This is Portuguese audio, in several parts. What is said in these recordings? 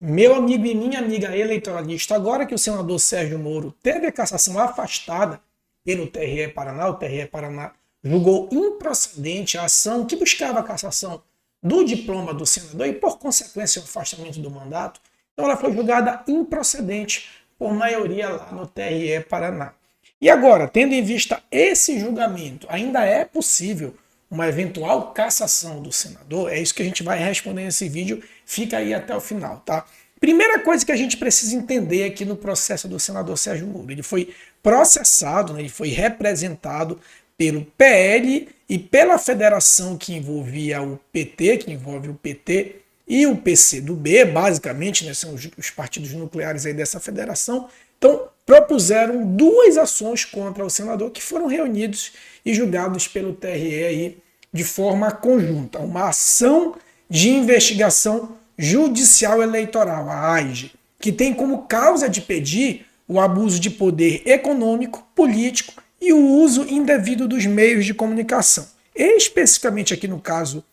Meu amigo e minha amiga eleitoralista, agora que o senador Sérgio Moro teve a cassação afastada pelo TRE Paraná, o TRE Paraná julgou improcedente a ação que buscava a cassação do diploma do senador e, por consequência, o afastamento do mandato. Então, ela foi julgada improcedente por maioria lá no TRE Paraná. E agora, tendo em vista esse julgamento, ainda é possível uma eventual cassação do senador? É isso que a gente vai responder nesse vídeo. Fica aí até o final, tá? Primeira coisa que a gente precisa entender aqui no processo do senador Sérgio Moro. Ele foi processado, né, ele foi representado pelo PL e pela federação que envolvia o PT, que envolve o PT e o PCdoB, basicamente, né, são os partidos nucleares aí dessa federação. Então, propuseram duas ações contra o senador que foram reunidos e julgados pelo TRE aí de forma conjunta. Uma ação de investigação judicial eleitoral, a AIGE, que tem como causa de pedir o abuso de poder econômico, político e o uso indevido dos meios de comunicação. Especificamente aqui no caso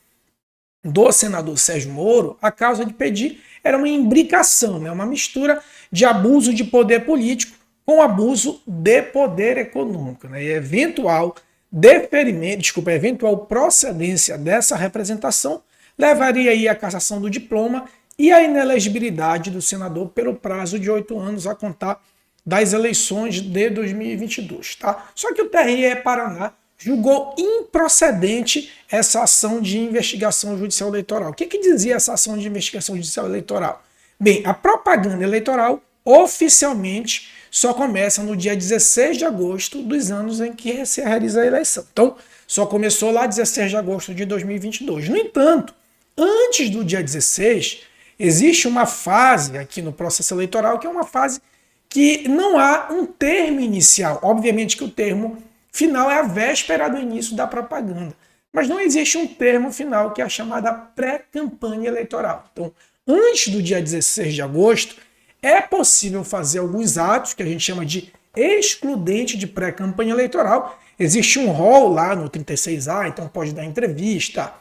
do senador Sérgio Moro, a causa de pedir era uma imbricação, né? Uma mistura de abuso de poder político com abuso de poder econômico, né? E eventual deferimento, desculpa, eventual procedência dessa representação levaria aí à cassação do diploma e à inelegibilidade do senador pelo prazo de 8 anos a contar das eleições de 2022, tá? Só que o TRE Paraná julgou improcedente essa ação de investigação judicial eleitoral. O que dizia essa ação de investigação judicial eleitoral? Bem, a propaganda eleitoral oficialmente só começa no dia 16 de agosto dos anos em que se realiza a eleição. Então, só começou lá 16 de agosto de 2022. No entanto, antes do dia 16, existe uma fase aqui no processo eleitoral que é uma fase que não há um termo inicial. Obviamente que o termo final é a véspera do início da propaganda. Mas não existe um termo final, que é a chamada pré-campanha eleitoral. Então, antes do dia 16 de agosto, é possível fazer alguns atos que a gente chama de excludente de pré-campanha eleitoral. Existe um rol lá no 36A, então pode dar entrevista,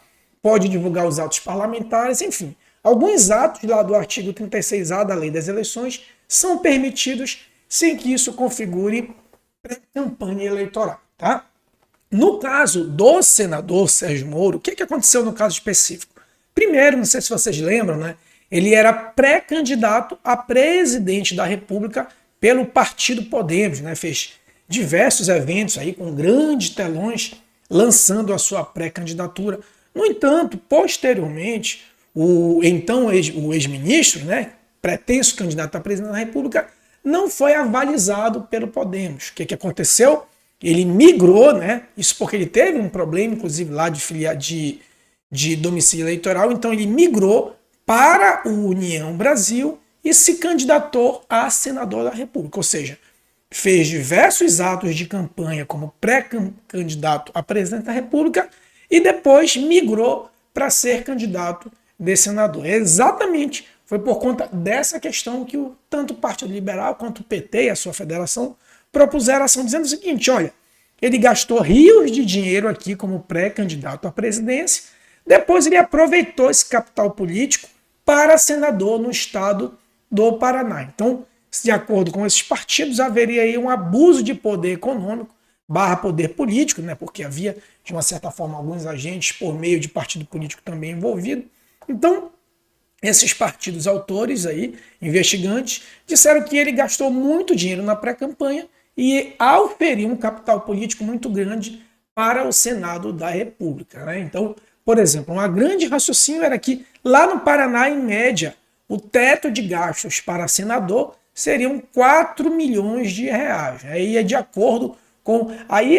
pode divulgar os atos parlamentares, enfim. Alguns atos lá do artigo 36A da Lei das Eleições são permitidos sem que isso configure pré-campanha eleitoral. Tá? No caso do senador Sérgio Moro, o que aconteceu no caso específico? Primeiro, não sei se vocês lembram, né? Ele era pré-candidato a presidente da República pelo Partido Podemos, né? Fez diversos eventos aí com grandes telões lançando a sua pré-candidatura. No entanto, posteriormente, o ex-ministro, né, pretenso candidato a presidente da República, não foi avalizado pelo Podemos. O que aconteceu? Ele migrou, né? Isso porque ele teve um problema, inclusive, lá de domicílio eleitoral. Então ele migrou para o União Brasil e se candidatou a senador da República. Ou seja, fez diversos atos de campanha como pré-candidato a presidente da República e depois migrou para ser candidato de senador. Exatamente, foi por conta dessa questão que tanto o Partido Liberal quanto o PT e a sua federação propuseram a ação dizendo o seguinte: olha, ele gastou rios de dinheiro aqui como pré-candidato à presidência, depois ele aproveitou esse capital político para senador no estado do Paraná. Então, de acordo com esses partidos, haveria aí um abuso de poder econômico barra poder político, né, porque havia, de uma certa forma, alguns agentes por meio de partido político também envolvido. Então, esses partidos autores aí, investigantes, disseram que ele gastou muito dinheiro na pré-campanha e ao ferir um capital político muito grande para o Senado da República, né? Então, por exemplo, um grande raciocínio era que lá no Paraná, em média, o teto de gastos para senador seriam 4 milhões de reais. Aí é de acordo com... Aí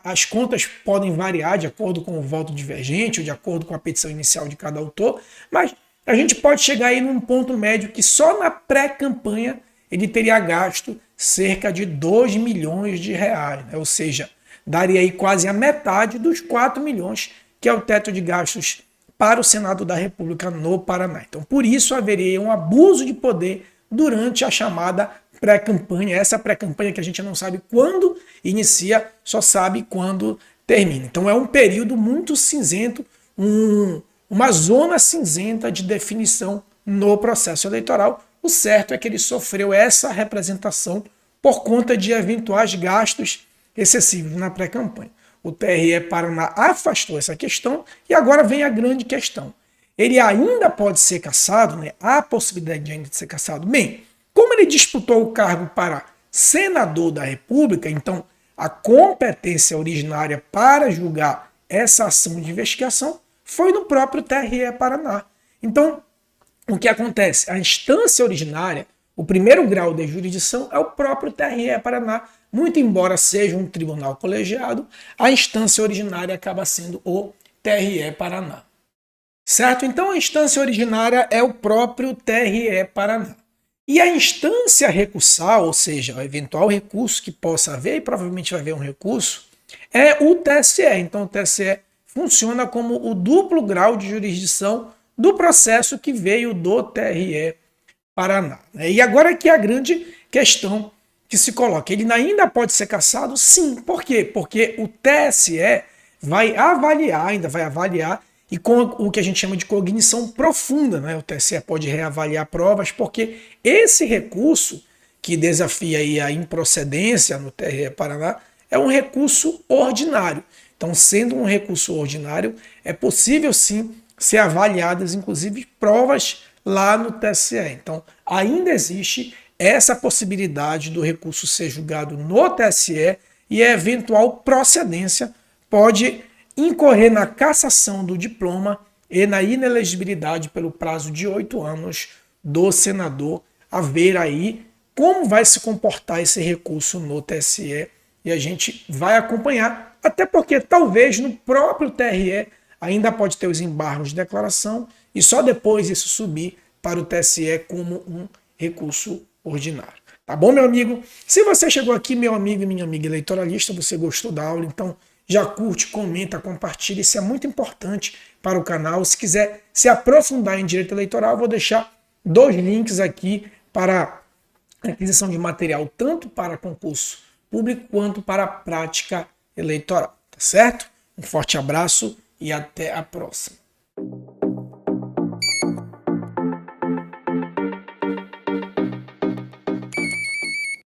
as contas podem variar de acordo com o voto divergente ou de acordo com a petição inicial de cada autor, mas a gente pode chegar aí num ponto médio que só na pré-campanha ele teria gasto cerca de 2 milhões de reais, né? Ou seja, daria aí quase a metade dos 4 milhões, que é o teto de gastos para o Senado da República no Paraná. Então, por isso haveria um abuso de poder durante a chamada pré-campanha. Essa pré-campanha que a gente não sabe quando inicia, só sabe quando termina. Então, é um período muito cinzento, uma zona cinzenta de definição no processo eleitoral. O certo é que ele sofreu essa representação por conta de eventuais gastos excessivos na pré-campanha. O TRE Paraná afastou essa questão e agora vem a grande questão. Ele ainda pode ser cassado, né? Há a possibilidade de ainda ser cassado. Bem, como ele disputou o cargo para senador da República, então a competência originária para julgar essa ação de investigação foi no próprio TRE Paraná. Então, o que acontece? A instância originária, o primeiro grau de jurisdição é o próprio TRE Paraná. Muito embora seja um tribunal colegiado, a instância originária acaba sendo o TRE Paraná. Certo? Então a instância originária é o próprio TRE Paraná. E a instância recursal, ou seja, o eventual recurso que possa haver, e provavelmente vai haver um recurso, é o TSE. Então o TSE funciona como o duplo grau de jurisdição do processo que veio do TRE Paraná. E agora que é a grande questão que se coloca. Ele ainda pode ser cassado? Sim. Por quê? Porque o TSE vai avaliar, ainda vai avaliar, e com o que a gente chama de cognição profunda, né? O TSE pode reavaliar provas, porque esse recurso que desafia aí a improcedência no TRE Paraná é um recurso ordinário. Então, sendo um recurso ordinário, é possível sim ser avaliadas, inclusive, provas lá no TSE. Então, ainda existe essa possibilidade do recurso ser julgado no TSE e a eventual procedência pode incorrer na cassação do diploma e na inelegibilidade pelo prazo de 8 anos do senador, a ver aí como vai se comportar esse recurso no TSE e a gente vai acompanhar, até porque talvez no próprio TRE ainda pode ter os embargos de declaração e só depois isso subir para o TSE como um recurso ordinário. Tá bom, meu amigo? Se você chegou aqui, meu amigo e minha amiga eleitoralista, você gostou da aula, então já curte, comenta, compartilha, isso é muito importante para o canal. Se quiser se aprofundar em direito eleitoral, eu vou deixar 2 links aqui para aquisição de material, tanto para concurso público quanto para a prática eleitoral, tá certo? Um forte abraço e até a próxima.